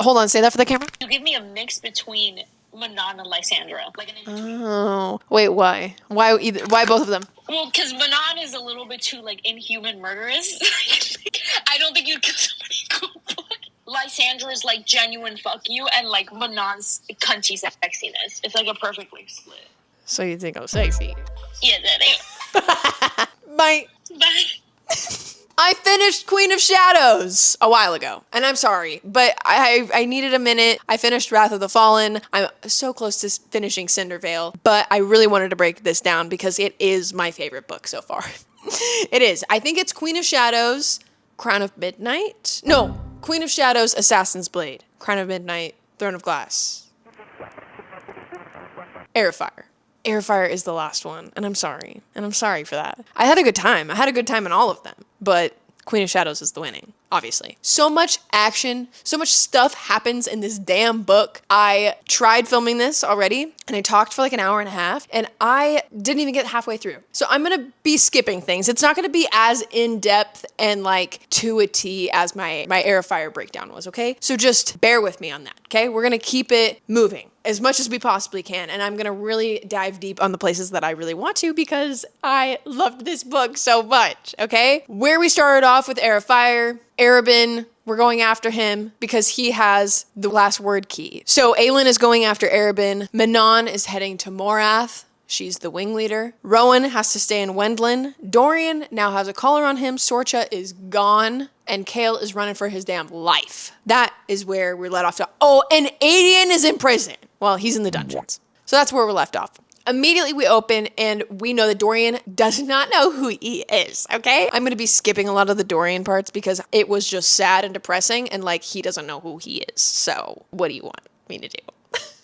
Hold on, say that for the camera. You give me a mix between Manon and Lysandra. Like an in-between. Oh. Wait, why? Why both of them? Well, because Manon is a little bit too, like, inhuman murderous. I don't think you'd kill somebody cool. Lysandra is, like, genuine fuck you, and, like, Manon's cunty sexiness. It's, like, a perfectly split. So you think I'm sexy? Yeah, that is. Bye. I finished Queen of Shadows a while ago, and I'm sorry, but I needed a minute. I finished Wrath of the Fallen. I'm so close to finishing Cindervale, but I really wanted to break this down because it is my favorite book so far. It is. I think it's Queen of Shadows, Crown of Midnight. No, Queen of Shadows, Assassin's Blade, Crown of Midnight, Throne of Glass, Heir of Fire. Heir of Fire is the last one, and I'm sorry. And I'm sorry for that. I had a good time. I had a good time in all of them, but Queen of Shadows is the winning, obviously. So much action, so much stuff happens in this damn book. I tried filming this already, and I talked for like an hour and a half, and I didn't even get halfway through. So I'm gonna be skipping things. It's not gonna be as in-depth and like to a T as my Heir of Fire breakdown was, okay? So just bear with me on that, okay? We're gonna keep it moving as much as we possibly can, and I'm gonna really dive deep on the places that I really want to because I loved this book so much, okay? Where we started off with Heir of Fire, Arobynn, we're going after him because he has the last word key. So aelin is going after Arobynn, Manon is heading to Morath, she's the wing leader. Rowan has to stay in Wendlin. Dorian now has a collar on him. Sorcha is gone. And Chaol is running for his damn life. That is where we're let off to. Oh, and aelin is in prison. Well, he's in the dungeons. So that's where we're left off. Immediately we open and we know that Dorian does not know who he is, okay? I'm gonna be skipping a lot of the Dorian parts because it was just sad and depressing and like he doesn't know who he is. So what do you want me to do?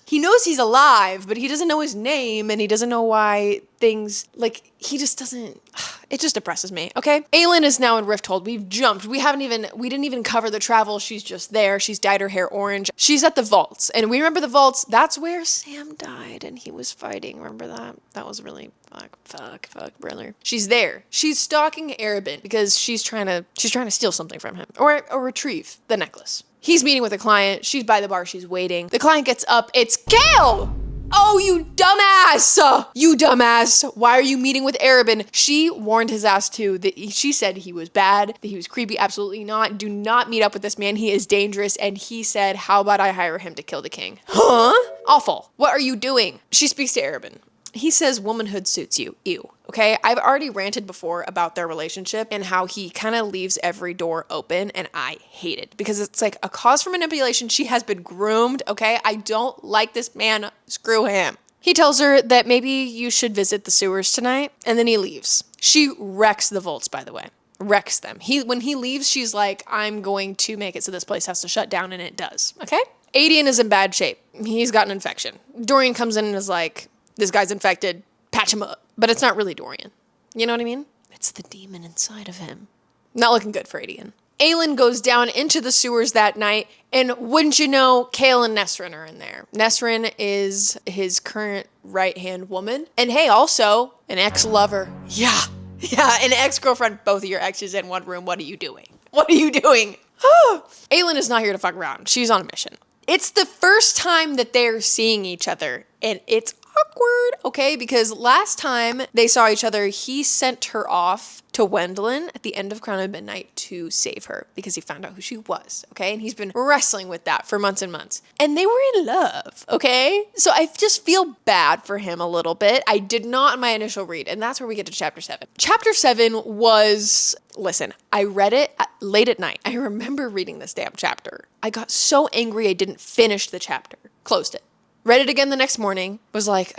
He knows he's alive, but he doesn't know his name and he doesn't know why things, like, he just doesn't, it just depresses me, okay? Aelin is now in Rifthold. We've jumped. We didn't even cover the travel. She's just there. She's dyed her hair orange. She's at the vaults. And we remember the vaults. That's where Sam died and he was fighting. Remember that? That was really, fuck, brother. She's there. She's stalking Arobynn because she's trying to steal something from him or retrieve the necklace. He's meeting with a client. She's by the bar. She's waiting. The client gets up. It's Chaol! Oh, you dumbass! You dumbass. Why are you meeting with Arobynn? She warned his ass too. She said he was bad, that he was creepy. Absolutely not. Do not meet up with this man. He is dangerous. And he said, how about I hire him to kill the king? Huh? Awful. What are you doing? She speaks to Arobynn. He says womanhood suits you. Ew. Okay, I've already ranted before about their relationship and how he kind of leaves every door open, and I hate it because it's like a cause for manipulation. She has been groomed, okay? I don't like this man. Screw him. He tells her that maybe you should visit the sewers tonight, and then he leaves. She wrecks the vaults, by the way. Wrecks them. When he leaves, she's like, I'm going to make it so this place has to shut down, and it does, okay? Aedion is in bad shape. He's got an infection. Dorian comes in and is like, this guy's infected, patch him up. But it's not really Dorian. You know what I mean? It's the demon inside of him. Not looking good for Aedion. Aelin goes down into the sewers that night, and wouldn't you know, Chaol and Nesryn are in there. Nesryn is his current right-hand woman. And hey, also, an ex-lover. Yeah, an ex-girlfriend. Both of your exes in one room. What are you doing? What are you doing? Aelin is not here to fuck around. She's on a mission. It's the first time that they're seeing each other, and it's awkward, okay? Because last time they saw each other, he sent her off to Wendlin at the end of Crown of Midnight to save her because he found out who she was, okay? And he's been wrestling with that for months and months. And they were in love, okay? So I just feel bad for him a little bit. I did not in my initial read, and that's where we get to Chapter 7. Chapter 7 was... Listen, I read it late at night. I remember reading this damn chapter. I got so angry I didn't finish the chapter. Closed it. Read it again the next morning, was like,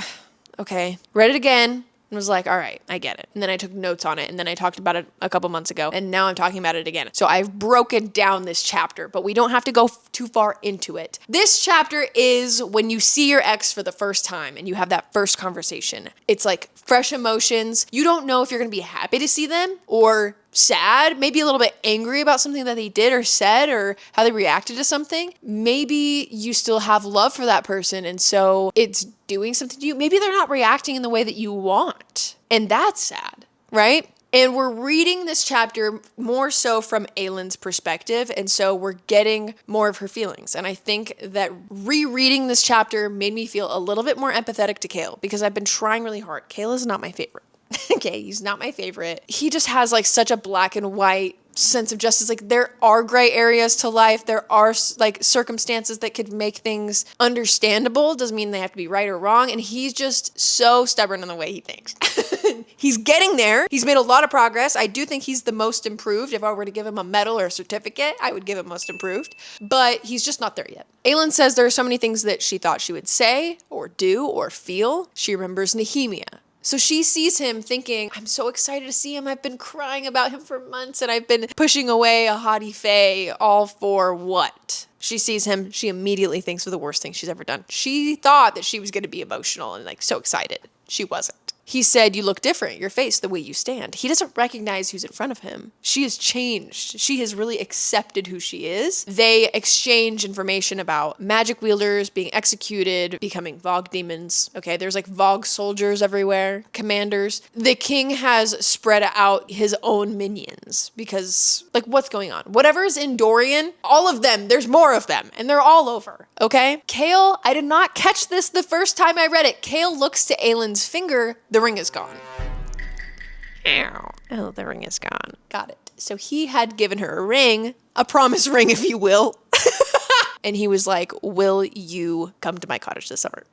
okay. Read it again, and was like, all right, I get it. And then I took notes on it, and then I talked about it a couple months ago, and now I'm talking about it again. So I've broken down this chapter, but we don't have to go too far into it. This chapter is when you see your ex for the first time, and you have that first conversation. It's like fresh emotions. You don't know if you're going to be happy to see them, or sad, maybe a little bit angry about something that they did or said or how they reacted to something. Maybe you still have love for that person and so it's doing something to you. Maybe they're not reacting in the way that you want. And that's sad, right? And we're reading this chapter more so from Aelin's perspective, and so we're getting more of her feelings. And I think that rereading this chapter made me feel a little bit more empathetic to Chaol, because I've been trying really hard. Chaol is not my favorite. Okay, he's not my favorite. He just has like such a black and white sense of justice. Like, there are gray areas to life. There are like circumstances that could make things understandable. Doesn't mean they have to be right or wrong. And he's just so stubborn in the way he thinks. He's getting there. He's made a lot of progress. I do think he's the most improved. If I were to give him a medal or a certificate, I would give him most improved. But he's just not there yet. Aelin says there are so many things that she thought she would say or do or feel. She remembers Nehemia. So she sees him thinking, I'm so excited to see him. I've been crying about him for months, and I've been pushing away a haughty fae, all for what? She sees him. She immediately thinks of the worst thing she's ever done. She thought that she was going to be emotional and like so excited. She wasn't. He said, you look different, your face, the way you stand. He doesn't recognize who's in front of him. She has changed. She has really accepted who she is. They exchange information about magic wielders being executed, becoming Vogue demons. Okay, there's like Vogue soldiers everywhere, commanders. The king has spread out his own minions because, like, what's going on? Whatever's in Dorian, all of them, there's more of them, and they're all over, okay? Chaol, I did not catch this the first time I read it. Chaol looks to Aelin's finger. The ring is gone. Ow. Oh, the ring is gone. Got it. So he had given her a ring, a promise ring, if you will. And he was like, will you come to my cottage this summer?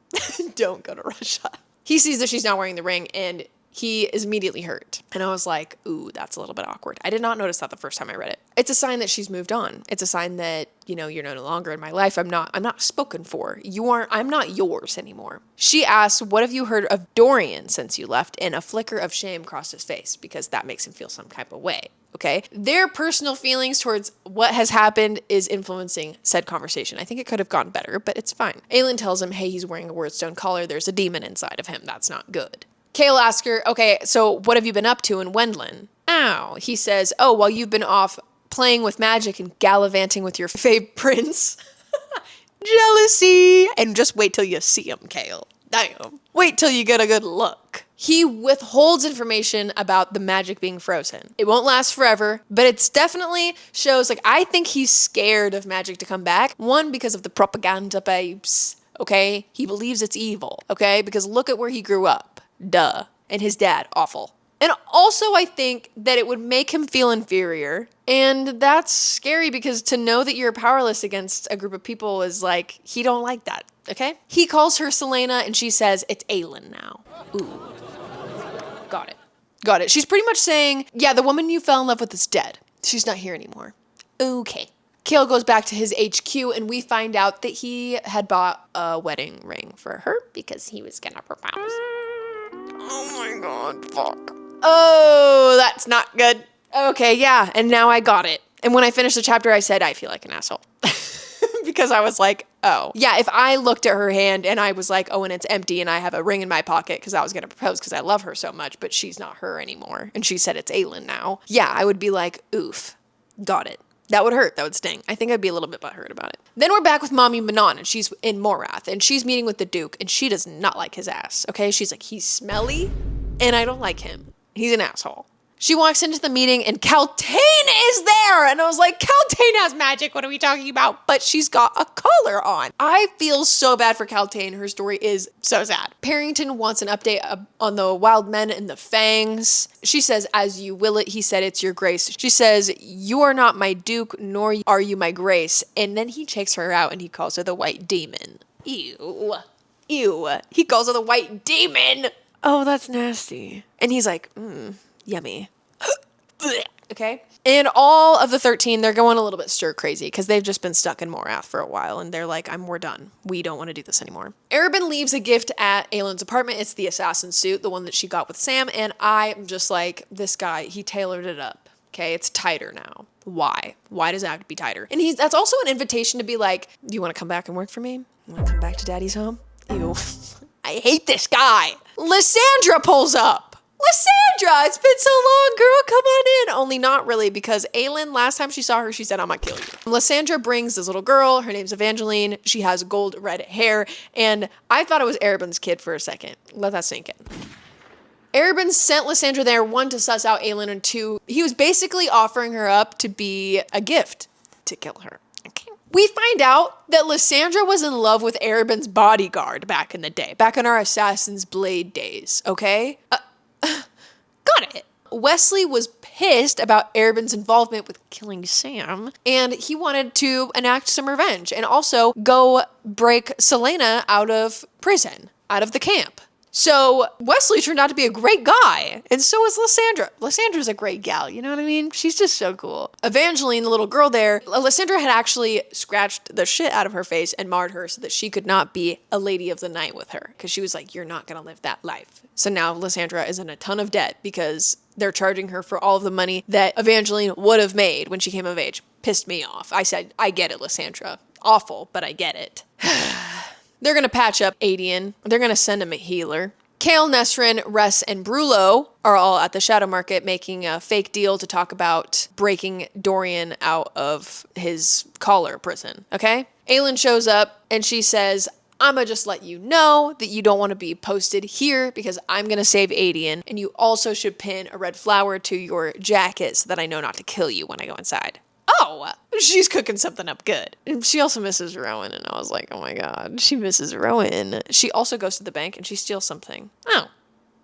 Don't go to Russia. He sees that she's not wearing the ring, and he is immediately hurt. And I was like, ooh, that's a little bit awkward. I did not notice that the first time I read it. It's a sign that she's moved on. It's a sign that, you know, you're no longer in my life. I'm not spoken for. I'm not yours anymore. She asks, what have you heard of Dorian since you left? And a flicker of shame crossed his face because that makes him feel some type of way. Okay. Their personal feelings towards what has happened is influencing said conversation. I think it could have gone better, but it's fine. Aelin tells him, hey, he's wearing a wordstone collar. There's a demon inside of him. That's not good. Chaol asks her, okay, so what have you been up to in Wendlin? Ow. He says, oh, well, you've been off playing with magic and gallivanting with your fave prince. Jealousy. And just wait till you see him, Chaol. Damn. Wait till you get a good look. He withholds information about the magic being frozen. It won't last forever, but it's definitely shows, like, I think he's scared of magic to come back. One, because of the propaganda babes. Okay? He believes it's evil. Okay? Because look at where he grew up. Duh. And his dad, awful. And also I think that it would make him feel inferior. And that's scary because to know that you're powerless against a group of people is like, he don't like that. Okay? He calls her Selena and she says, it's Aelin now. Ooh. Got it. Got it. She's pretty much saying, yeah, the woman you fell in love with is dead. She's not here anymore. Okay. Chaol goes back to his HQ and we find out that he had bought a wedding ring for her because he was gonna propose. Oh my god, fuck. Oh, that's not good. Okay, yeah, and now I got it. And when I finished the chapter, I said, I feel like an asshole. Because I was like, oh. Yeah, if I looked at her hand and I was like, oh, and it's empty and I have a ring in my pocket because I was going to propose because I love her so much, but she's not her anymore. And she said it's Aelin now. Yeah, I would be like, oof, got it. That would hurt. That would sting. I think I'd be a little bit butthurt about it. Then we're back with Mommy Manon, and she's in Morath, and she's meeting with the Duke, and she does not like his ass, okay? She's like, he's smelly, and I don't like him. He's an asshole. She walks into the meeting, and Kaltain is there! And I was like, Kaltain has magic, what are we talking about? But she's got a collar on. I feel so bad for Kaltain. Her story is so sad. Parrington wants an update on the wild men and the fangs. She says, as you will it, he said, it's your grace. She says, you are not my duke, nor are you my grace. And then he checks her out, and he calls her the white demon. Ew. Ew. He calls her the white demon! Oh, that's nasty. And he's like, yummy. Okay? And all of the 13, they're going a little bit stir crazy because they've just been stuck in Morath for a while and they're like, we're done. We don't want to do this anymore. Arobynn leaves a gift at Aelin's apartment. It's the assassin suit, the one that she got with Sam. And I'm just like, this guy, he tailored it up. Okay? It's tighter now. Why? Why does it have to be tighter? And that's also an invitation to be like, do you want to come back and work for me? You want to come back to daddy's home? Ew. I hate this guy. Lysandra pulls up. Lysandra, it's been so long, girl. Come on in. Only not really because Aelin, last time she saw her, she said, I'm gonna kill you. Lysandra brings this little girl. Her name's Evangeline. She has gold red hair. And I thought it was Arobynn's kid for a second. Let that sink in. Arobynn sent Lysandra there, one, to suss out aelin, and two, he was basically offering her up to be a gift to kill her. Okay. We find out that Lysandra was in love with Arobynn's bodyguard back in the day, back in our Assassin's Blade days, okay? Got it. Wesley was pissed about Arobynn's involvement with killing Sam, and he wanted to enact some revenge and also go break Selena out of prison, out of the camp. So Wesley turned out to be a great guy, and so is Lysandra. Lysandra's a great gal, you know what I mean? She's just so cool. Evangeline, the little girl there, Lysandra had actually scratched the shit out of her face and marred her so that she could not be a lady of the night with her, because she was like, you're not gonna live that life. So now Lysandra is in a ton of debt because they're charging her for all of the money that Evangeline would have made when she came of age. Pissed me off. I said, I get it, Lysandra. Awful, but I get it. They're going to patch up Adian. They're going to send him a healer. Chaol, Nesrin, Ress, and Brullo are all at the Shadow Market making a fake deal to talk about breaking Dorian out of his collar prison, okay? Aelin shows up and she says, I'ma just let you know that you don't want to be posted here because I'm going to save Adian, and you also should pin a red flower to your jacket so that I know not to kill you when I go inside. Oh, she's cooking something up good. And she also misses Rowan, and I was like, oh my god, she misses Rowan. She also goes to the bank and she steals something. Oh,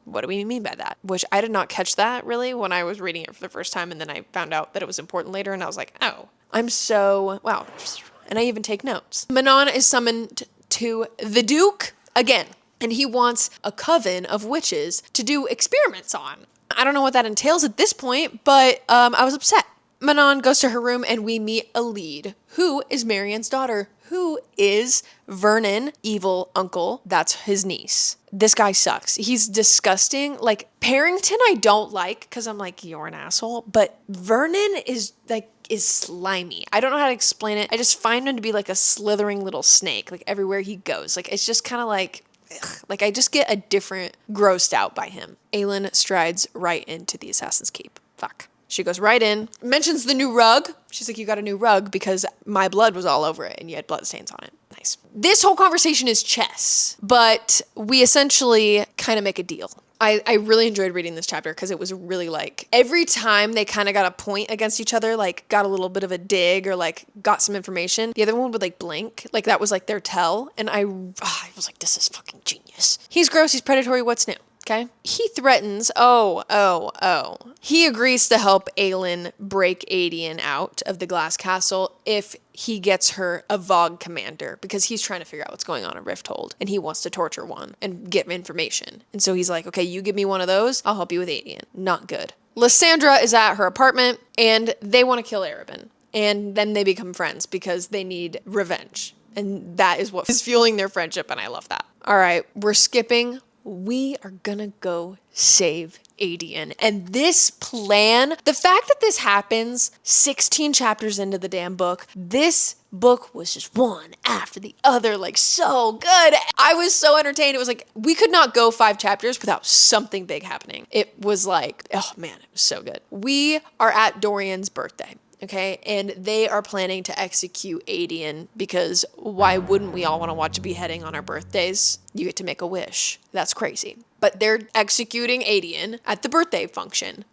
what do we mean by that? Which I did not catch that really when I was reading it for the first time, and then I found out that it was important later, and I was like, oh, I'm so, wow. And I even take notes. Manon is summoned to the Duke again, and he wants a coven of witches to do experiments on. I don't know what that entails at this point, but I was upset. Manon goes to her room and we meet a lead, who is Marianne's daughter, who is Vernon, evil uncle. That's his niece. This guy sucks. He's disgusting. Like, Parrington I don't like because I'm like, you're an asshole. But Vernon is slimy. I don't know how to explain it. I just find him to be like a slithering little snake, like everywhere he goes. Like, it's just kind of like, ugh. Like, I just get a different grossed out by him. Aelin strides right into the Assassin's Keep. Fuck. She goes right in, mentions the new rug. She's like, you got a new rug because my blood was all over it and you had bloodstains on it. Nice. This whole conversation is chess, but we essentially kind of make a deal. I really enjoyed reading this chapter because it was really like, every time they kind of got a point against each other, like got a little bit of a dig or like got some information, the other one would like blink. Like that was like their tell. And I was like, this is fucking genius. He's gross. He's predatory. What's new? Okay. He threatens, he agrees to help Aelin break Adian out of the glass castle if he gets her a Vogue commander, because he's trying to figure out what's going on in Rifthold and he wants to torture one and get information. And so he's like, okay, you give me one of those, I'll help you with Adian. Not good. Lysandra is at her apartment and they want to kill Arobynn. And then they become friends because they need revenge. And that is what is fueling their friendship, and I love that. All right, we're skipping. We are gonna go save Adian. And this plan, the fact that this happens 16 chapters into the damn book, this book was just one after the other, like so good. I was so entertained. It was like, we could not go 5 chapters without something big happening. It was like, oh man, it was so good. We are at Dorian's birthday. Okay, and they are planning to execute Adian because why wouldn't we all want to watch a beheading on our birthdays? You get to make a wish. That's crazy. But they're executing Adian at the birthday function.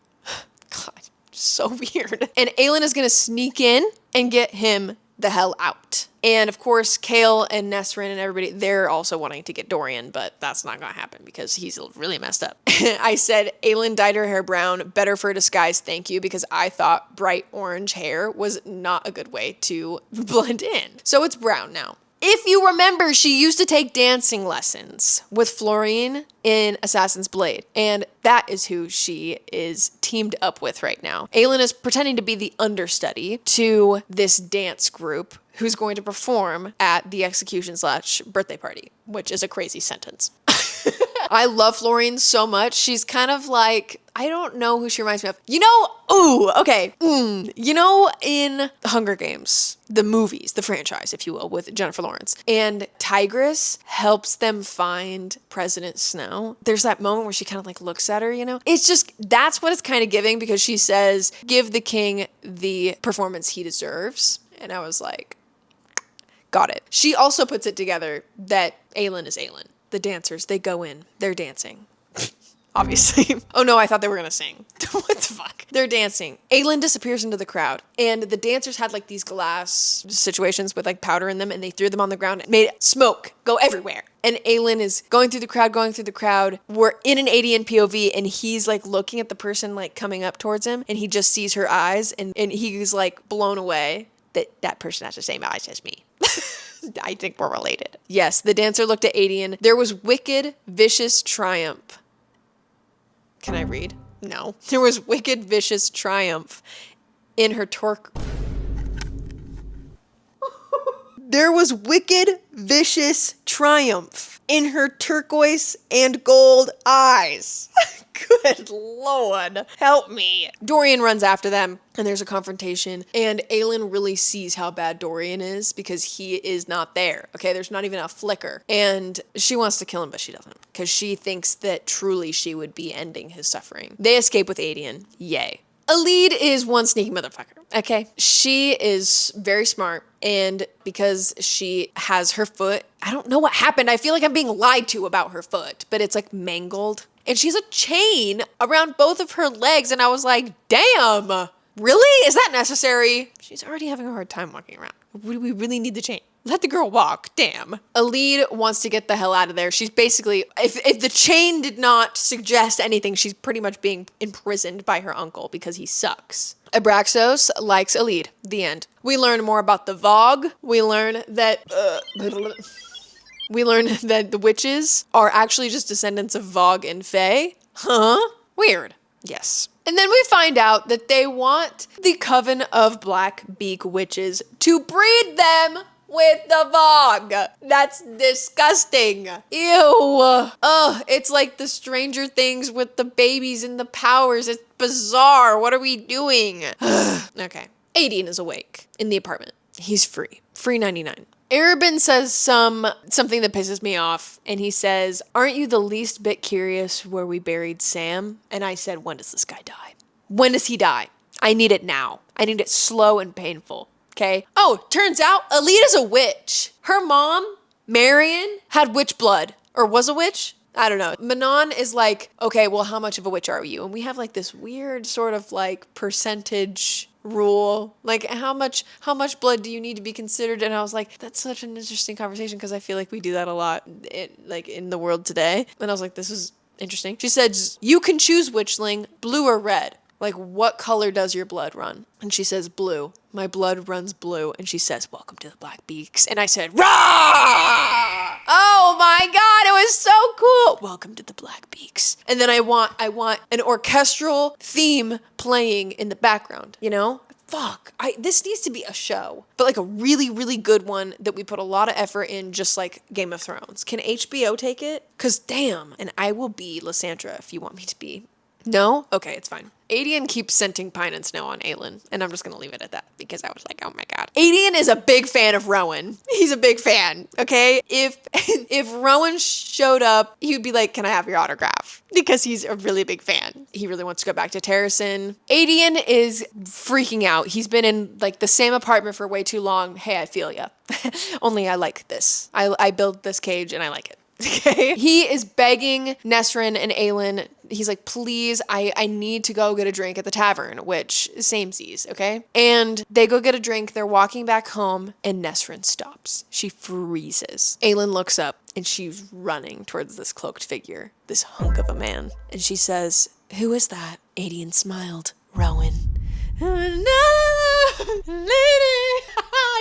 God, so weird. And Aelin is going to sneak in and get him the hell out. And of course, Chaol and Nesrin and everybody, they're also wanting to get Dorian, but that's not going to happen because he's really messed up. I said, Aelin dyed her hair brown, better for a disguise, thank you, because I thought bright orange hair was not a good way to blend in. So it's brown now. If you remember, she used to take dancing lessons with Florine in Assassin's Blade, and that is who she is teamed up with right now. Aelin is pretending to be the understudy to this dance group who's going to perform at the execution/birthday party, which is a crazy sentence. I love Florine so much. She's kind of like, I don't know who she reminds me of. You know, in Hunger Games, the movies, the franchise, if you will, with Jennifer Lawrence, and Tigress helps them find President Snow. There's that moment where she kind of like looks at her, you know? It's just, that's what it's kind of giving, because she says, give the king the performance he deserves. And I was like, got it. She also puts it together that Aelin is Aelin. The dancers, they go in, they're dancing. obviously. Oh no, I thought they were gonna sing. What the fuck? They're dancing. Aelin disappears into the crowd, and the dancers had like these glass situations with like powder in them, and they threw them on the ground and made smoke go everywhere. And Aelin is going through the crowd. We're in an Adian POV, and he's like looking at the person like coming up towards him, and he just sees her eyes, and he's like blown away that person has the same eyes as me. I think we're related. Yes, the dancer looked at Adian. There was wicked, vicious triumph. Can I read? No. There was wicked, vicious triumph in her There was wicked, vicious triumph in her turquoise and gold eyes. Good Lord, help me. Dorian runs after them, and there's a confrontation, and Aelin really sees how bad Dorian is because he is not there. Okay, there's not even a flicker. And she wants to kill him, but she doesn't, because she thinks that truly she would be ending his suffering. They escape with Adian. Yay. Alid is one sneaky motherfucker, okay? She is very smart, and because she has her foot, I don't know what happened. I feel like I'm being lied to about her foot, but it's like mangled. And she has a chain around both of her legs, and I was like, damn, really? Is that necessary? She's already having a hard time walking around. Do we really need the chain? Let the girl walk, damn. Alid wants to get the hell out of there. She's basically, if the chain did not suggest anything, she's pretty much being imprisoned by her uncle because he sucks. Abraxos likes Alid. The end. We learn more about the Vogue. We learn that the witches are actually just descendants of Vogue and Fae. Huh? Weird. Yes. And then we find out that they want the Coven of Black Beak Witches to breed them with the Vogue. That's disgusting. Ew. Ugh, it's like the Stranger Things with the babies and the powers. It's bizarre. What are we doing? Okay. Adian is awake in the apartment. He's free. Free 99. Arobynn says something that pisses me off, and he says, "Aren't you the least bit curious where we buried Sam?" And I said, when does this guy die? When does he die? I need it now. I need it slow and painful. Okay. Oh, turns out Alid is a witch. Her mom, Marion, had witch blood. Or was a witch? I don't know. Manon is like, okay, well, how much of a witch are you? And we have like this weird sort of like percentage rule. Like how much blood do you need to be considered? And I was like, that's such an interesting conversation because I feel like we do that a lot in the world today. And I was like, this is interesting. She said, you can choose witchling, blue or red. Like, what color does your blood run? And she says, blue. My blood runs blue. And she says, welcome to the Black Beaks. And I said, rah! Oh my God, it was so cool. Welcome to the Black Beaks. And then I want an orchestral theme playing in the background, you know? Fuck, this needs to be a show, but like a really, really good one that we put a lot of effort in, just like Game of Thrones. Can HBO take it? Because damn, and I will be Lysandra if you want me to be. No? Okay, it's fine. Adian keeps scenting pine and snow on Aelin, and I'm just gonna leave it at that because I was like, oh my God. Adian is a big fan of Rowan. He's a big fan, okay? If Rowan showed up, he would be like, can I have your autograph? Because he's a really big fan. He really wants to go back to Terracin. Adian is freaking out. He's been in like the same apartment for way too long. Hey, I feel ya. Only I like this. I built this cage and I like it. Okay. He is begging Nesrin and Aelin. He's like, please, I need to go get a drink at the tavern, which samesies, okay? And they go get a drink. They're walking back home, and Nesrin stops. She freezes. Aelin looks up, and she's running towards this cloaked figure, this hunk of a man. And she says, who is that? Adian smiled. Rowan. I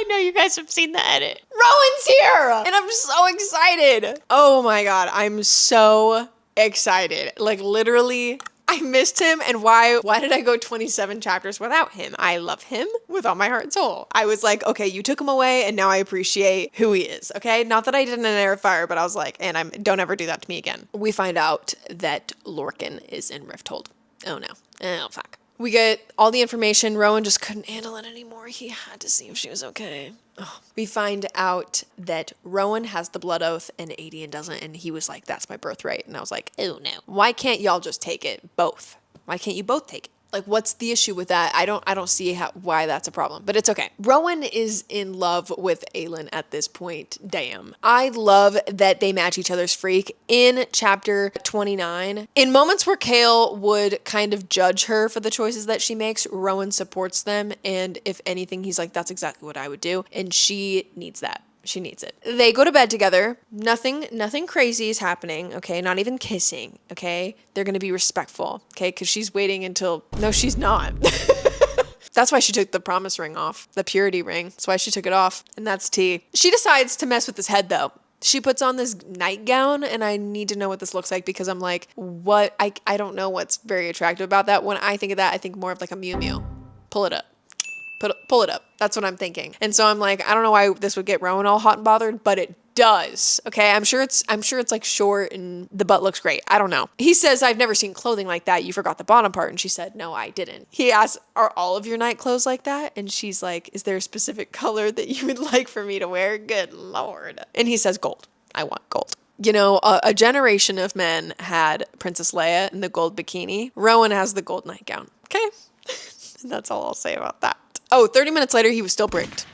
know you guys have seen the edit. Rowan's here! And I'm so excited. Oh my God, I'm so excited. Like literally, I missed him, and why did I go 27 chapters without him? I love him with all my heart and soul. I was like, okay, you took him away, and now I appreciate who he is, okay? Not that I didn't air fire, but I was like, don't ever do that to me again. We find out that Lorcan is in Rifthold. Oh no. Oh fuck. We get all the information. Rowan just couldn't handle it anymore. He had to see if she was okay. Oh. We find out that Rowan has the blood oath and Adian doesn't, and he was like, that's my birthright. And I was like, oh no. Why can't y'all just take it both? Why can't you both take it? Like, what's the issue with that? I don't see why that's a problem, but it's okay. Rowan is in love with aelin at this point. Damn. I love that they match each other's freak in chapter 29. In moments where Chaol would kind of judge her for the choices that she makes, Rowan supports them. And if anything, he's like, that's exactly what I would do. And she needs that. She needs it. They go to bed together. Nothing crazy is happening, okay? Not even kissing, okay? They're gonna be respectful, okay? Because she's waiting until... No, she's not. That's why she took the promise ring off, the purity ring. That's why she took it off, and that's tea. She decides to mess with his head, though. She puts on this nightgown, and I need to know what this looks like because I'm like, what? I don't know what's very attractive about that. When I think of that, I think more of like a Miu Miu. Pull it up. Pull it up. That's what I'm thinking. And so I'm like, I don't know why this would get Rowan all hot and bothered, but it does. Okay, I'm sure it's like short and the butt looks great. I don't know. He says, I've never seen clothing like that. You forgot the bottom part. And she said, no, I didn't. He asks, are all of your night clothes like that? And she's like, is there a specific color that you would like for me to wear? Good Lord. And he says, gold. I want gold. You know, a generation of men had Princess Leia in the gold bikini. Rowan has the gold nightgown. Okay. That's all I'll say about that. Oh, 30 minutes later, he was still bricked.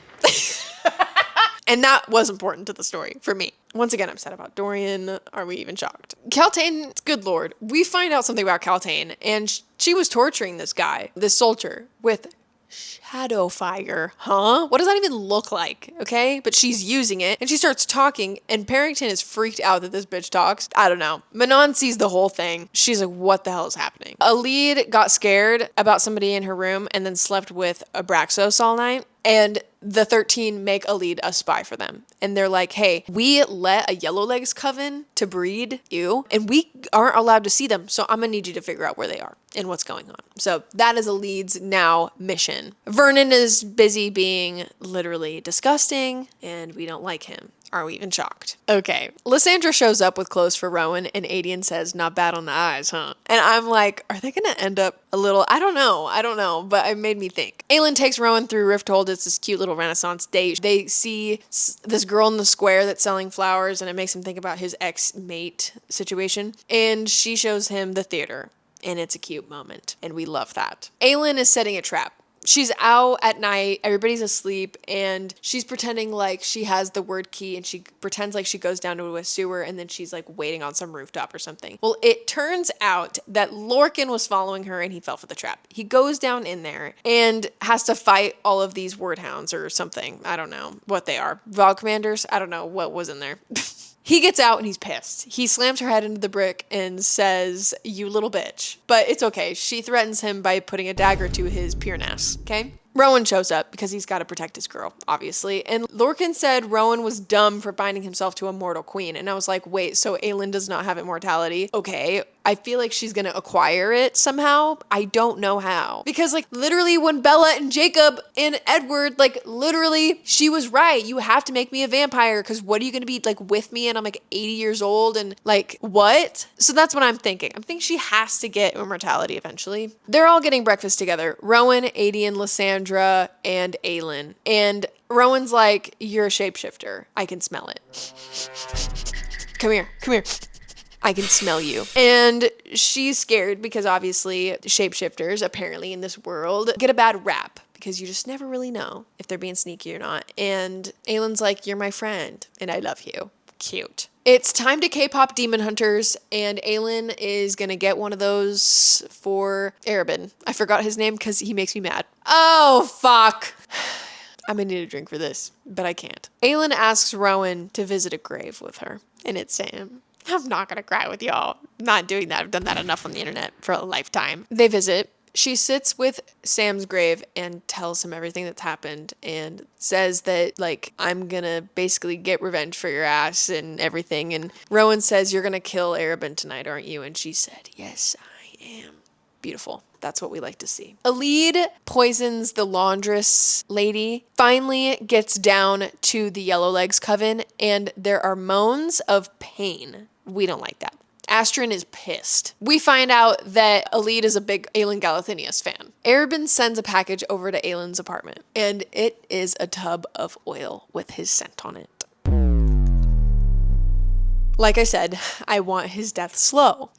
And that was important to the story for me. Once again, I'm sad about Dorian. Are we even shocked? Kaltain, good Lord. We find out something about Kaltain, and she was torturing this guy, this soldier, with shadow fire. Huh? What does that even look like? Okay? But she's using it, and she starts talking, and Parrington is freaked out that this bitch talks. I don't know. Manon sees the whole thing. She's like, what the hell is happening? Alid got scared about somebody in her room and then slept with Abraxos all night. And the 13 make Alid a spy for them. And they're like, hey, we let a Yellowlegs coven to breed you, and we aren't allowed to see them. So I'm going to need you to figure out where they are and what's going on. So that is Alid's now mission. Vernon is busy being literally disgusting, and we don't like him. Are we even shocked? Okay. Lysandra shows up with clothes for Rowan, and Adian says, not bad on the eyes, huh? And I'm like, are they going to end up a little... I don't know, but it made me think. aelin takes Rowan through Rifthold. It's this cute little Renaissance date. They see this girl in the square that's selling flowers, and it makes him think about his ex-mate situation. And she shows him the theater, and it's a cute moment, and we love that. aelin is setting a trap. She's out at night, everybody's asleep, and she's pretending like she has the word key, and she pretends like she goes down to a sewer, and then she's like waiting on some rooftop or something. Well, it turns out that Lorcan was following her, and he fell for the trap. He goes down in there and has to fight all of these word hounds or something. I don't know what they are. Vol commanders? I don't know what was in there. He gets out and he's pissed. He slams her head into the brick and says, you little bitch. But it's okay. She threatens him by putting a dagger to his piernass, okay? Rowan shows up because he's got to protect his girl, obviously. And Lorcan said Rowan was dumb for binding himself to a mortal queen. And I was like, wait, so aelin does not have immortality? Okay, I feel like she's going to acquire it somehow. I don't know how. Because like literally when Bella and Jacob and Edward, like literally she was right. You have to make me a vampire because what are you going to be like with me? And I'm like 80 years old and like what? So that's what I'm thinking. I'm thinking she has to get immortality eventually. They're all getting breakfast together. Rowan, Adian, Lysandra, and aelin. And Rowan's like, you're a shapeshifter. I can smell it. Come here. I can smell you. And she's scared because obviously shapeshifters apparently in this world get a bad rap because you just never really know if they're being sneaky or not. And aelin's like, you're my friend and I love you. Cute. It's time to K-pop Demon Hunters, and aelin is gonna get one of those for Arobynn. I forgot his name because he makes me mad. Oh, fuck. I'm gonna need a drink for this, but I can't. aelin asks Rowan to visit a grave with her, and it's Sam. I'm not gonna cry with y'all. I'm not doing that. I've done that enough on the internet for a lifetime. They visit. She sits with Sam's grave and tells him everything that's happened and says that, like, I'm gonna basically get revenge for your ass and everything. And Rowan says, you're gonna kill Arobynn tonight, aren't you? And she said, yes, I am. Beautiful. That's what we like to see. Alid poisons the laundress lady, finally gets down to the Yellowlegs coven, and there are moans of pain. We don't like that. Astrid is pissed. We find out that Alid is a big Aelin Galathinius fan. Arobynn sends a package over to Aelin's apartment, and it is a tub of oil with his scent on it. Like I said, I want his death slow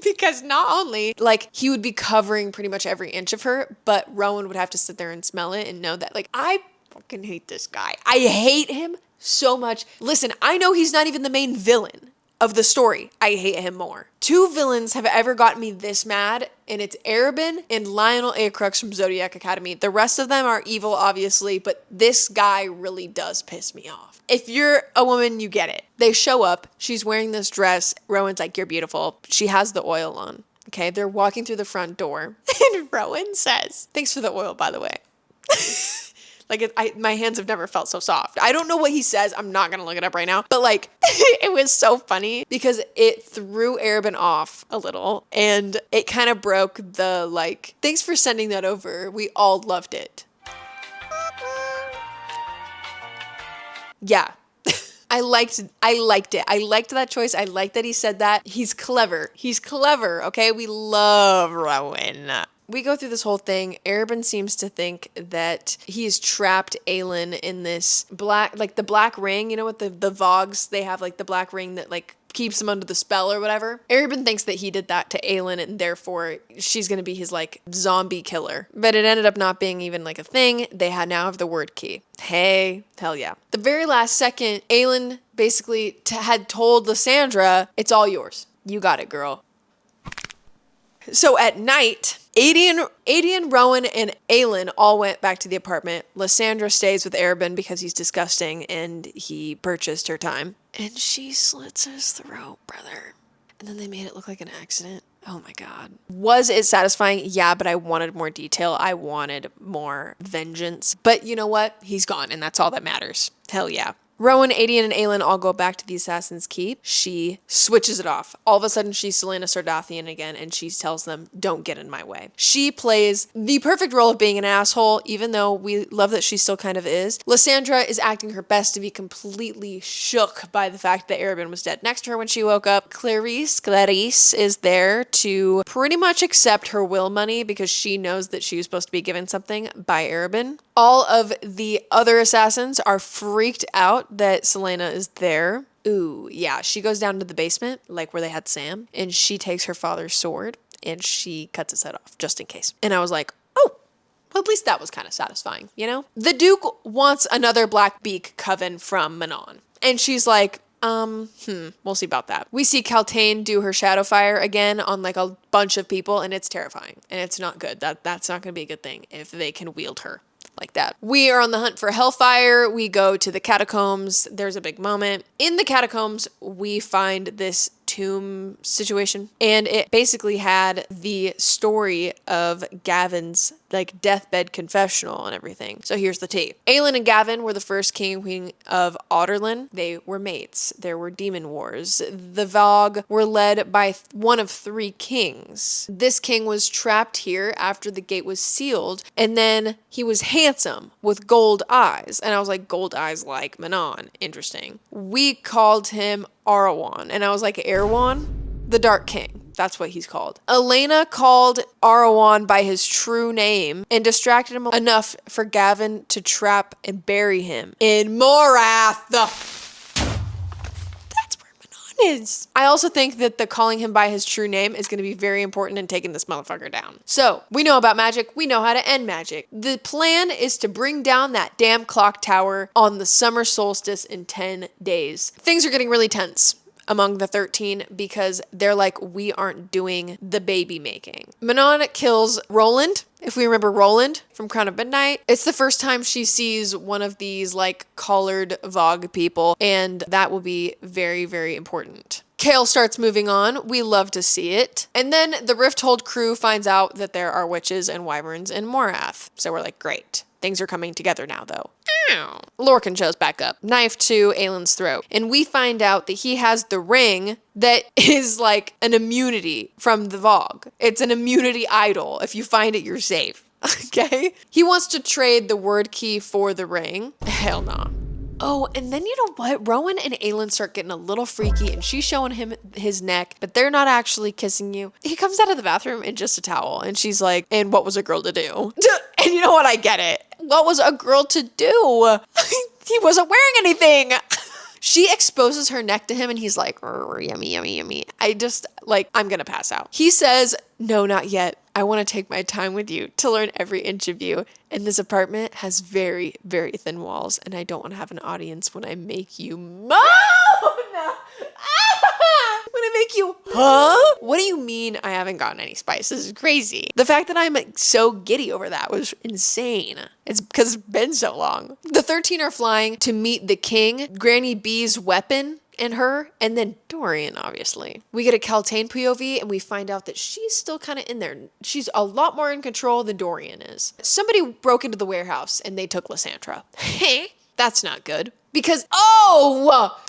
because not only like he would be covering pretty much every inch of her, but Rowan would have to sit there and smell it and know that like I fucking hate this guy. I hate him so much. Listen, I know he's not even the main villain of the story. I hate him more. Two villains have ever gotten me this mad, and it's Arobynn and Lionel Acrux from Zodiac Academy. The rest of them are evil, obviously, but this guy really does piss me off. If you're a woman, you get it. They show up. She's wearing this dress. Rowan's like, "You're beautiful." She has the oil on. Okay, they're walking through the front door, and Rowan says, "Thanks for the oil, by the way." Like, my hands have never felt so soft. I don't know what he says. I'm not going to look it up right now. But, like, it was so funny because it threw Arobynn off a little. And it kind of broke the, like, thanks for sending that over. We all loved it. Yeah. I liked it. I liked that choice. I liked that he said that. He's clever. Okay? We love Rowan. We go through this whole thing. Arobynn seems to think that he's trapped aelin in this black, like the black ring, you know, with the Vogs, they have like the black ring that like keeps them under the spell or whatever. Arobynn thinks that he did that to aelin and therefore she's going to be his like zombie killer. But it ended up not being even like a thing. They now have the word key. Hey, hell yeah. The very last second, aelin basically had told Lysandra, "It's all yours. You got it, girl." So at night, Adian, Rowan, and aelin all went back to the apartment. Lysandra stays with Arobynn because he's disgusting and he purchased her time. And she slits his throat, brother. And then they made it look like an accident. Oh my God. Was it satisfying? Yeah, but I wanted more detail. I wanted more vengeance. But you know what? He's gone and that's all that matters. Hell yeah. Rowan, Adian, and aelin all go back to the Assassin's Keep. She switches it off. All of a sudden, she's Selena Sardathian again, and she tells them, "Don't get in my way." She plays the perfect role of being an asshole, even though we love that she still kind of is. Lysandra is acting her best to be completely shook by the fact that Arobynn was dead next to her when she woke up. Clarice is there to pretty much accept her will money because she knows that she was supposed to be given something by Arobynn. All of the other assassins are freaked out that Selena is there. Ooh, yeah. She goes down to the basement, like where they had Sam, and she takes her father's sword and she cuts his head off just in case. And I was like, oh, well, at least that was kind of satisfying, you know? The Duke wants another Black Beak coven from Manon. And she's like, we'll see about that. We see Kaltain do her shadow fire again on like a bunch of people, and it's terrifying. And it's not good. That's not going to be a good thing if they can wield her like that. We are on the hunt for Hellfire. We go to the catacombs. There's a big moment. In the catacombs, we find this tomb situation, and it basically had the story of Gavin's like deathbed confessional and everything. So here's the tea. Aelin and Gavin were the first king and queen of Aderlin. They were mates. There were demon wars. The Vogue were led by one of three kings. This king was trapped here after the gate was sealed, and then he was handsome with gold eyes. And I was like, gold eyes like Manon. Interesting. We called him Rowan, and I was like, Erwan? The Dark King. That's what he's called. Elena called Rowan by his true name and distracted him enough for Gavin to trap and bury him in Morath. That's where Manon is. I also think that the calling him by his true name is going to be very important in taking this motherfucker down. So, we know about magic. We know how to end magic. The plan is to bring down that damn clock tower on the summer solstice in 10 days. Things are getting really tense among the 13 because they're like, we aren't doing the baby making. Manon kills Roland. If we remember Roland from Crown of Midnight, it's the first time she sees one of these like collared Vogue people, and that will be very, very important. Chaol starts moving on. We love to see it. And then the Rifthold crew finds out that there are witches and wyverns in Morath. So we're like, great. Things are coming together now, though. Lorcan shows back up, knife to Aelin's throat, and we find out that he has the ring that is like an immunity from the Vogue. It's an immunity idol. If you find it, you're safe. Okay? He wants to trade the word key for the ring. Hell no. Oh, and then you know what? Rowan and Aelin start getting a little freaky, and she's showing him his neck, but they're not actually kissing you. He comes out of the bathroom in just a towel, and she's like, and what was a girl to do? And you know what? I get it. What was a girl to do? He wasn't wearing anything. She exposes her neck to him and he's like, yummy, yummy, yummy. I'm gonna pass out. He says, no, not yet. I want to take my time with you to learn every inch of you. And this apartment has very, very thin walls, and I don't want to have an audience when I make you moan. When I make you, huh? What do you mean I haven't gotten any spice? This is crazy. The fact that I'm so giddy over that was insane. It's because it's been so long. The 13 are flying to meet the king, Granny B's weapon, and her, and then Dorian, obviously. We get a Kaltane POV, and we find out that she's still kind of in there. She's a lot more in control than Dorian is. Somebody broke into the warehouse, and they took Lysandra. Hey, that's not good. Because,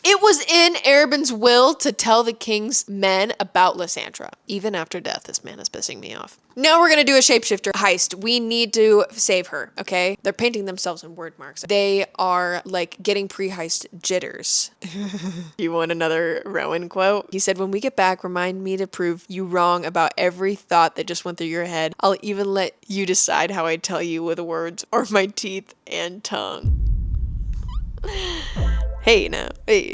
it was in Arobynn's will to tell the king's men about Lysandra. Even after death, this man is pissing me off. Now we're going to do a shapeshifter heist. We need to save her, okay? They're painting themselves in word marks. They are, getting pre-heist jitters. You want another Rowan quote? He said, when we get back, remind me to prove you wrong about every thought that just went through your head. I'll even let you decide how I tell you with words or my teeth and tongue. Hey, now. Hey.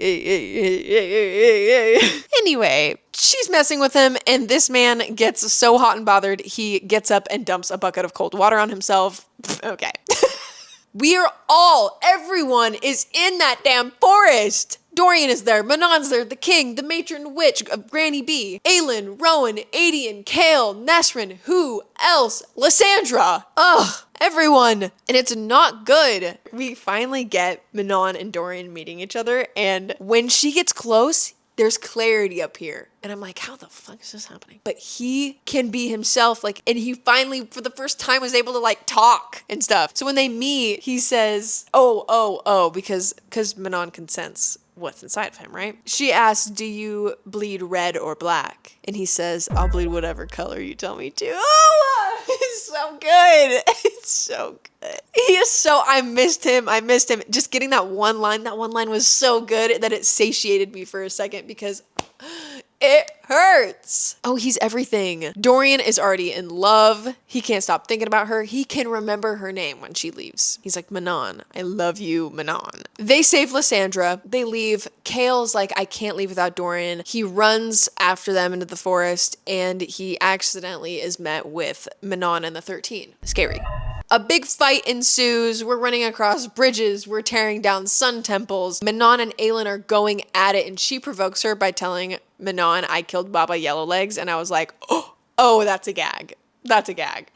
Anyway, she's messing with him, and this man gets so hot and bothered, he gets up and dumps a bucket of cold water on himself. Okay. Everyone is in that damn forest. Dorian is there, Manon's there, the king, the matron witch of Granny B, aelin, Rowan, Adian, Chaol, Nesrin, who else? Lysandra. Ugh, everyone. And it's not good. We finally get Manon and Dorian meeting each other, and when she gets close, there's clarity up here. And I'm like, how the fuck is this happening? But he can be himself, and he finally, for the first time, was able to, talk and stuff. So when they meet, he says, because Manon can sense what's inside of him, right? She asks, do you bleed red or black? And he says, I'll bleed whatever color you tell me to. Oh, it's so good. It's so good. I missed him. Just getting that one line was so good that it satiated me for a second because it hurts. Oh, he's everything. Dorian is already in love. He can't stop thinking about her. He can remember her name when she leaves. He's like, Manon, I love you, Manon. They save Lysandra. They leave. Chaol's like, I can't leave without Dorian. He runs after them into the forest, and he accidentally is met with Manon and the 13. Scary. A big fight ensues. We're running across bridges. We're tearing down sun temples. Manon and aelin are going at it, and she provokes her by telling Manon, I killed Baba Yellowlegs. And I was like, oh, that's a gag. That's a gag.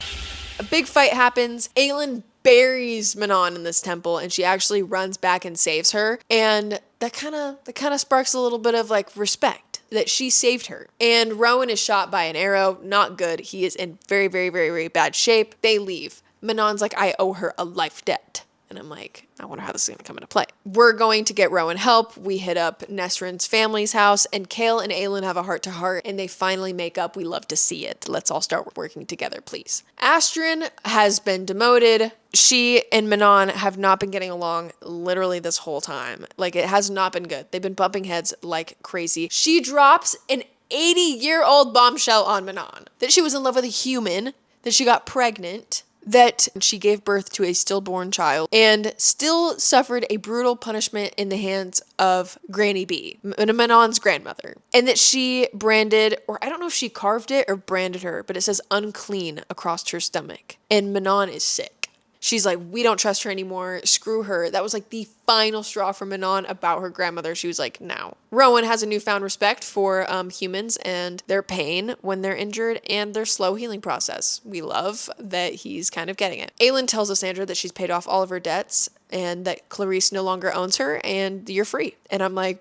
A big fight happens. Aelin buries Manon in this temple, and she actually runs back and saves her. And that kind of sparks a little bit of respect that she saved her. And Rowan is shot by an arrow. Not good. He is in very, very, very, very bad shape. They leave. Manon's like, I owe her a life debt. And I'm like, I wonder how this is going to come into play. We're going to get Rowan help. We hit up Nesrin's family's house, and Chaol and aelin have a heart-to-heart, and they finally make up. We love to see it. Let's all start working together, please. Astryn has been demoted. She and Manon have not been getting along literally this whole time. It has not been good. They've been bumping heads like crazy. She drops an 80-year-old bombshell on Manon. That she was in love with a human, that she got pregnant, that she gave birth to a stillborn child, and still suffered a brutal punishment in the hands of Granny B, Manon's grandmother. And that she branded, or I don't know if she carved it or branded her, but it says unclean across her stomach. And Manon is sick. She's like, we don't trust her anymore. Screw her. That was the final straw for Manon about her grandmother. She was like, no. Rowan has a newfound respect for humans and their pain when they're injured and their slow healing process. We love that he's kind of getting it. aelin tells Lysandra that she's paid off all of her debts and that Clarice no longer owns her and you're free. And I'm like,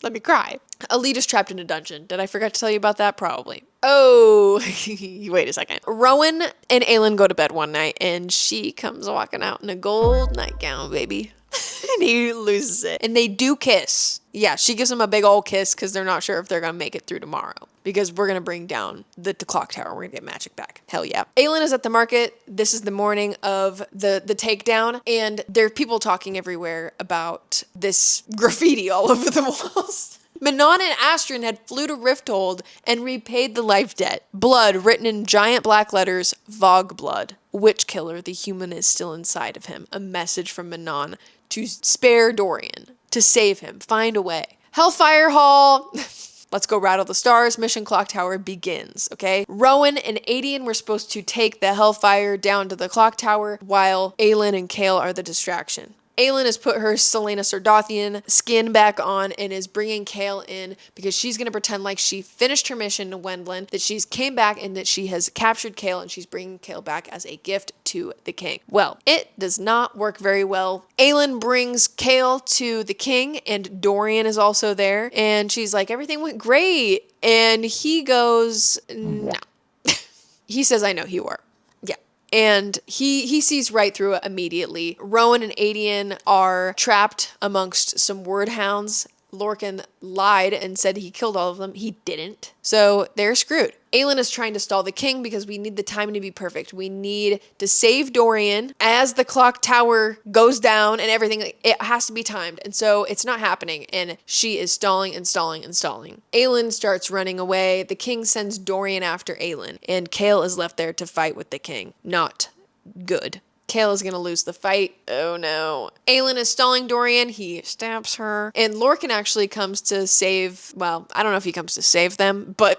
let me cry. Alita's trapped in a dungeon. Did I forget to tell you about that? Probably. Oh, wait a second. Rowan and aelin go to bed one night, and she comes walking out in a gold nightgown, baby. And he loses it. And they do kiss. Yeah, she gives him a big old kiss because they're not sure if they're going to make it through tomorrow. Because we're going to bring down the clock tower. We're going to get magic back. Hell yeah. aelin is at the market. This is the morning of the takedown. And there are people talking everywhere about this graffiti all over the walls. Manon and Astryn had flew to Rifthold and repaid the life debt. Blood written in giant black letters, Vogue blood. Witch killer, the human is still inside of him. A message from Manon to spare Dorian, to save him, find a way. Hellfire Hall. Let's go rattle the stars. Mission Clock Tower begins, okay? Rowan and aelin were supposed to take the Hellfire down to the clock tower, while aelin and Chaol are the distraction. Aelin has put her Selena Sardothian skin back on and is bringing Chaol in because she's going to pretend like she finished her mission to Wendlin, that she's came back and that she has captured Chaol, and she's bringing Chaol back as a gift to the king. Well, it does not work very well. Aelin brings Chaol to the king, and Dorian is also there, and she's like, everything went great. And he goes, no. He says, I know who you are. And he sees right through it immediately. Rowan and aelin are trapped amongst some word hounds. Lorcan lied and said he killed all of them. He didn't. So they're screwed. Aelin is trying to stall the king because we need the timing to be perfect. We need to save Dorian as the clock tower goes down and everything. It has to be timed. And so it's not happening. And she is stalling and stalling and stalling. Aelin starts running away. The king sends Dorian after Aelin. And Chaol is left there to fight with the king. Not good. Chaol is going to lose the fight. Oh no. Aelin is stalling Dorian. He stabs her. And Lorcan actually comes to save, well, I don't know if he comes to save them, but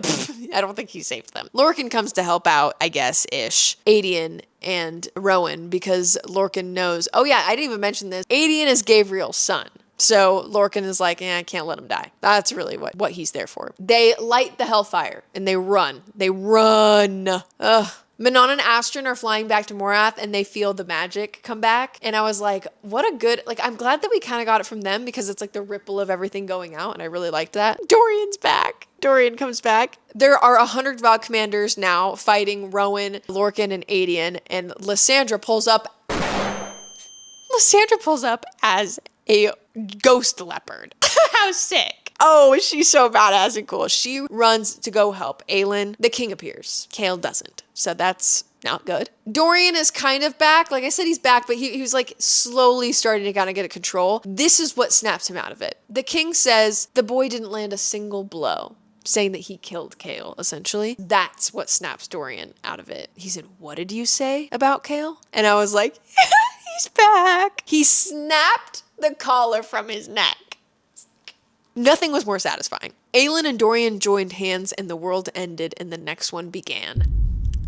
I don't think he saved them. Lorcan comes to help out, I guess-ish, Aelin and Rowan, because Lorcan knows, oh yeah, I didn't even mention this. Aelin is Gavriel's son. So Lorcan is like, I can't let him die. That's really what he's there for. They light the Hellfire and they run. They run. Ugh. Manon and Astrid are flying back to Morath and they feel the magic come back. And I was like, what a good, like, I'm glad that we kind of got it from them because it's like the ripple of everything going out. And I really liked that. Dorian's back. Dorian comes back. There are 100 Val commanders now fighting Rowan, Lorcan, and aelin. And Lysandra pulls up. Lysandra pulls up as a ghost leopard. How sick. Oh, she's so badass and cool. She runs to go help Aelin. The king appears. Chaol doesn't. So that's not good. Dorian is kind of back. Like I said, he's back, but he was like slowly starting to kind of get a control. This is what snaps him out of it. The king says the boy didn't land a single blow, saying that he killed Chaol, essentially. That's what snaps Dorian out of it. He said, what did you say about Chaol? And I was like, he's back. He snapped the collar from his neck. Nothing was more satisfying. Aelin and Dorian joined hands and the world ended and the next one began.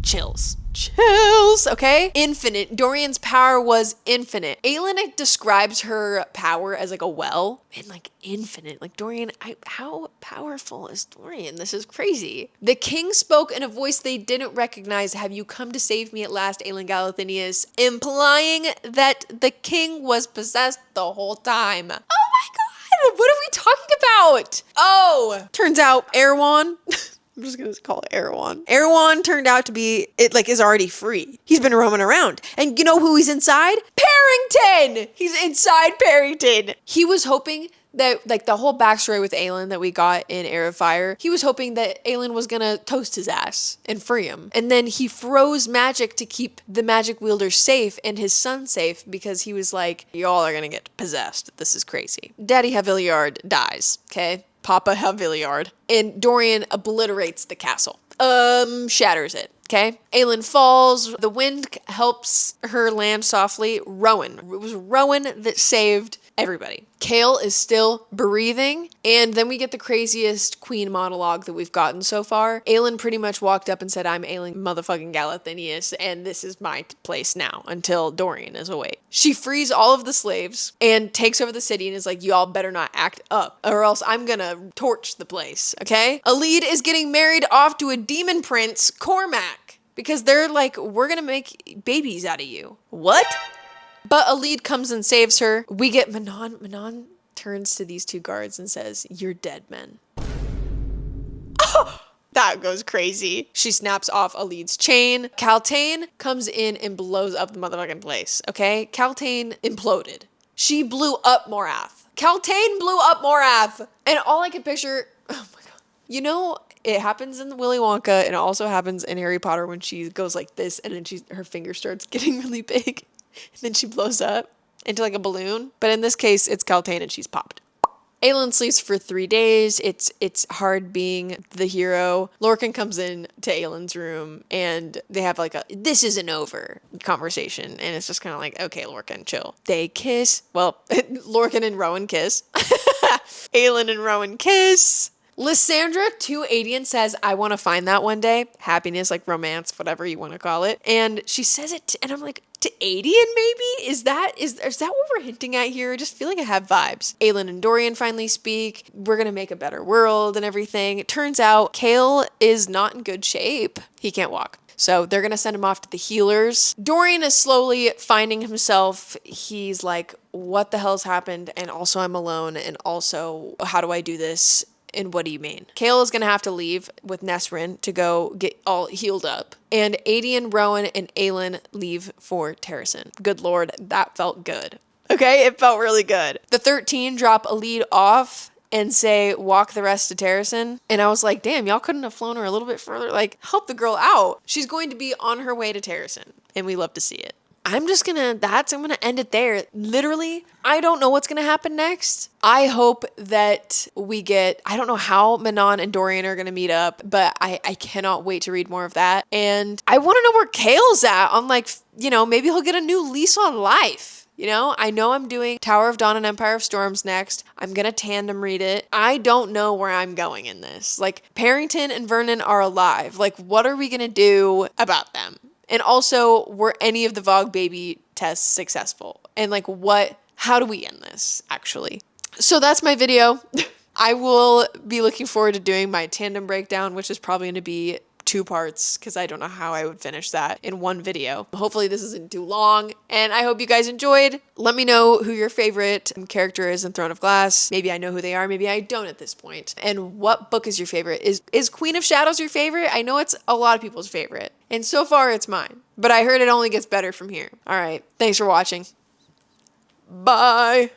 Chills. Chills, okay? Infinite. Dorian's power was infinite. Aelin describes her power as like a well and like infinite. Like Dorian, how powerful is Dorian? This is crazy. The king spoke in a voice they didn't recognize. Have you come to save me at last, Aelin Galathynius? Implying that the king was possessed the whole time. Oh my god! What are we talking about? Oh, turns out Erewhon. I'm just gonna call it Erewhon. Erewhon turned out to be, it like is already free. He's been roaming around. And you know who he's inside? Parrington! He's inside Parrington. He was hoping that, like the whole backstory with Aelin that we got in Heir of Fire, he was hoping that Aelin was gonna toast his ass and free him. And then he froze magic to keep the magic wielder safe and his son safe because he was like, y'all are gonna get possessed. This is crazy. Daddy Haviliard dies, okay? Papa Haviliard. And Dorian obliterates the castle. Shatters it. Okay. Aelin falls. The wind helps her land softly. Rowan. It was Rowan that saved everybody. Chaol is still breathing. And then we get the craziest queen monologue that we've gotten so far. Aelin pretty much walked up and said, I'm Aelin motherfucking Galathynius, and this is my place now until Dorian is awake. She frees all of the slaves and takes over the city and is like, y'all better not act up or else I'm gonna torch the place. Okay. Alid is getting married off to a demon prince, Cormac, because they're like, we're gonna make babies out of you. What? But Alid comes and saves her. We get Manon. Manon turns to these two guards and says, you're dead men. Oh, that goes crazy. She snaps off Alid's chain. Kaltain comes in and blows up the motherfucking place, okay? Kaltain imploded. She blew up Morath. Kaltain blew up Morath. And all I could picture, oh my god. You know, it happens in Willy Wonka and it also happens in Harry Potter when she goes like this and then her finger starts getting really big. And then she blows up into like a balloon. But in this case, it's Kaltain and she's popped. Aelin sleeps for 3 days. It's hard being the hero. Lorcan comes in to Aelin's room and they have like a "this isn't over" conversation, and it's just kind of like, okay, Lorcan, chill. They kiss. Well, Lorcan and Rowan kiss. Aelin and Rowan kiss. Lysandra to Adian says, I want to find that one day. Happiness, like romance, whatever you want to call it. And she says it, and I'm like, to Adian maybe? Is that what we're hinting at here? I just feel like I have vibes. Aelin and Dorian finally speak. We're going to make a better world and everything. It turns out Chaol is not in good shape. He can't walk. So they're going to send him off to the healers. Dorian is slowly finding himself. He's like, what the hell's happened? And also I'm alone. And also, how do I do this? And what do you mean? Chaol is going to have to leave with Nesrin to go get all healed up. And Adian, Rowan, and Aelin leave for Terrasen. Good lord, that felt good. Okay, it felt really good. The 13 drop a lead off and say, walk the rest to Terrasen. And I was like, damn, y'all couldn't have flown her a little bit further? Like, help the girl out. She's going to be on her way to Terrasen. And we love to see it. I'm gonna end it there. Literally, I don't know what's gonna happen next. I hope that I don't know how Manon and Dorian are gonna meet up, but I cannot wait to read more of that. And I wanna know where Chaol's at. I'm like, maybe he'll get a new lease on life. I know I'm doing Tower of Dawn and Empire of Storms next. I'm gonna tandem read it. I don't know where I'm going in this. Like, Parrington and Vernon are alive. Like, what are we gonna do about them? And also, were any of the Vogue baby tests successful? And like, how do we end this, actually? So that's my video. I will be looking forward to doing my tandem breakdown, which is probably going to be 2 parts because I don't know how I would finish that in one video. Hopefully this isn't too long, and I hope you guys enjoyed. Let me know who your favorite character is in Throne of Glass. Maybe I know who they are, maybe I don't at this point. And what book is your favorite? Is Queen of Shadows your favorite? I know it's a lot of people's favorite, and so far it's mine. But I heard it only gets better from here. All right, thanks for watching. Bye.